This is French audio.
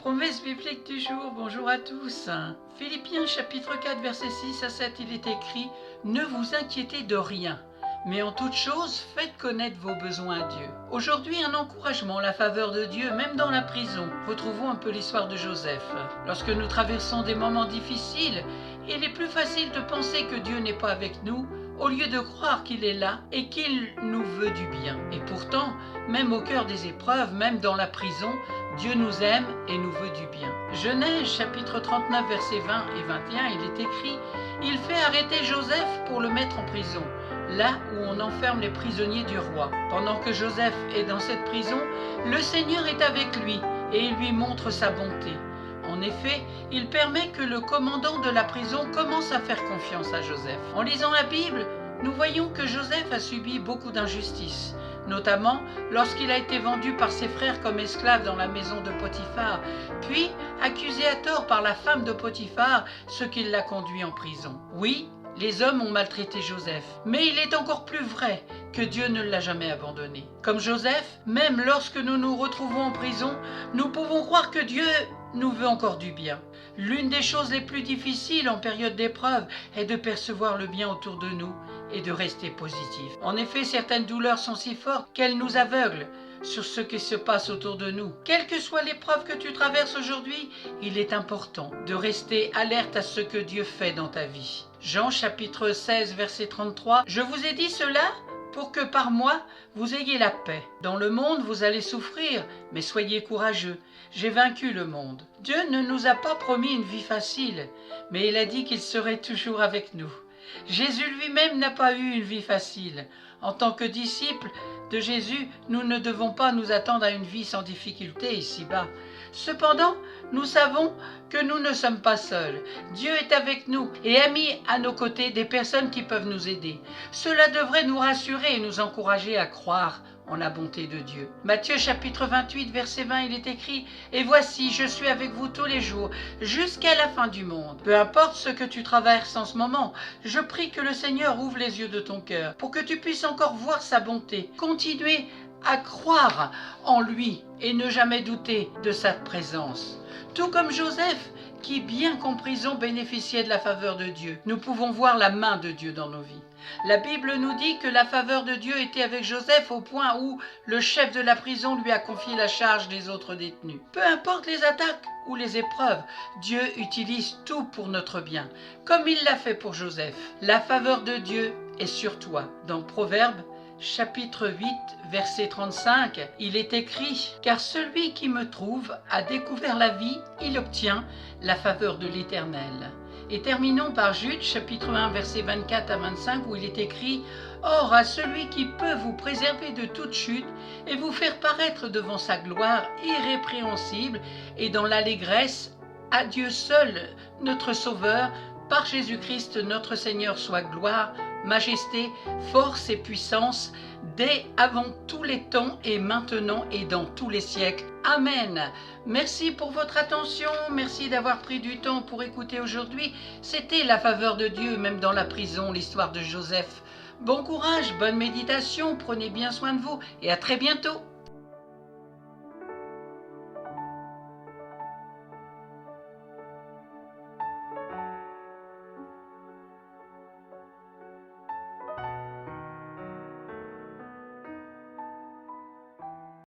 Promesse biblique du jour, bonjour à tous. Philippiens chapitre 4 verset 6 à 7, il est écrit « Ne vous inquiétez de rien, mais en toute chose, faites connaître vos besoins à Dieu. » Aujourd'hui, un encouragement, la faveur de Dieu, même dans la prison. Retrouvons un peu l'histoire de Joseph. Lorsque nous traversons des moments difficiles, il est plus facile de penser que Dieu n'est pas avec nous, au lieu de croire qu'il est là et qu'il nous veut du bien. Et pourtant, même au cœur des épreuves, même dans la prison, Dieu nous aime et nous veut du bien. Genèse chapitre 39 versets 20 et 21, il est écrit « Il fait arrêter Joseph pour le mettre en prison, là où on enferme les prisonniers du roi. Pendant que Joseph est dans cette prison, le Seigneur est avec lui et il lui montre sa bonté. En effet, il permet que le commandant de la prison commence à faire confiance à Joseph. En lisant la Bible, nous voyons que Joseph a subi beaucoup d'injustices, notamment lorsqu'il a été vendu par ses frères comme esclave dans la maison de Potiphar, puis accusé à tort par la femme de Potiphar, ce qui l'a conduit en prison. Oui, les hommes ont maltraité Joseph, mais il est encore plus vrai que Dieu ne l'a jamais abandonné. Comme Joseph, même lorsque nous nous retrouvons en prison, nous pouvons croire que Dieu nous veut encore du bien. L'une des choses les plus difficiles en période d'épreuve est de percevoir le bien autour de nous et de rester positif. En effet, certaines douleurs sont si fortes qu'elles nous aveuglent sur ce qui se passe autour de nous. Quelle que soit l'épreuve que tu traverses aujourd'hui, il est important de rester alerte à ce que Dieu fait dans ta vie. Jean chapitre 16 verset 33, « Je vous ai dit cela pour que par moi vous ayez la paix. Dans le monde vous allez souffrir, mais soyez courageux. J'ai vaincu le monde. » Dieu ne nous a pas promis une vie facile, mais il a dit qu'il serait toujours avec nous. Jésus lui-même n'a pas eu une vie facile. En tant que disciples de Jésus, nous ne devons pas nous attendre à une vie sans difficulté ici-bas. Cependant, nous savons que nous ne sommes pas seuls. Dieu est avec nous et a mis à nos côtés des personnes qui peuvent nous aider. Cela devrait nous rassurer et nous encourager à croire en la bonté de Dieu. Matthieu chapitre 28 verset 20, il est écrit « Et voici, je suis avec vous tous les jours, jusqu'à la fin du monde. » Peu importe ce que tu traverses en ce moment, je prie que le Seigneur ouvre les yeux de ton cœur pour que tu puisses encore voir sa bonté. Continuez à croire en lui et ne jamais douter de sa présence. Tout comme Joseph, qui bien qu'en prison bénéficiait de la faveur de Dieu, nous pouvons voir la main de Dieu dans nos vies. La Bible nous dit que la faveur de Dieu était avec Joseph au point où le chef de la prison lui a confié la charge des autres détenus. Peu importe les attaques ou les épreuves, Dieu utilise tout pour notre bien, comme il l'a fait pour Joseph. La faveur de Dieu est sur toi. Dans Proverbes, chapitre 8, verset 35, il est écrit « Car celui qui me trouve a découvert la vie, il obtient la faveur de l'Éternel. » Et terminons par Jude, chapitre 1, verset 24 à 25, où il est écrit « Or, à celui qui peut vous préserver de toute chute et vous faire paraître devant sa gloire irrépréhensible et dans l'allégresse, à Dieu seul, notre Sauveur, par Jésus-Christ notre Seigneur, soit gloire, majesté, force et puissance, dès avant tous les temps et maintenant et dans tous les siècles. Amen. Merci pour votre attention, merci d'avoir pris du temps pour écouter aujourd'hui. C'était la faveur de Dieu, même dans la prison, l'histoire de Joseph. Bon courage, bonne méditation, prenez bien soin de vous et à très bientôt.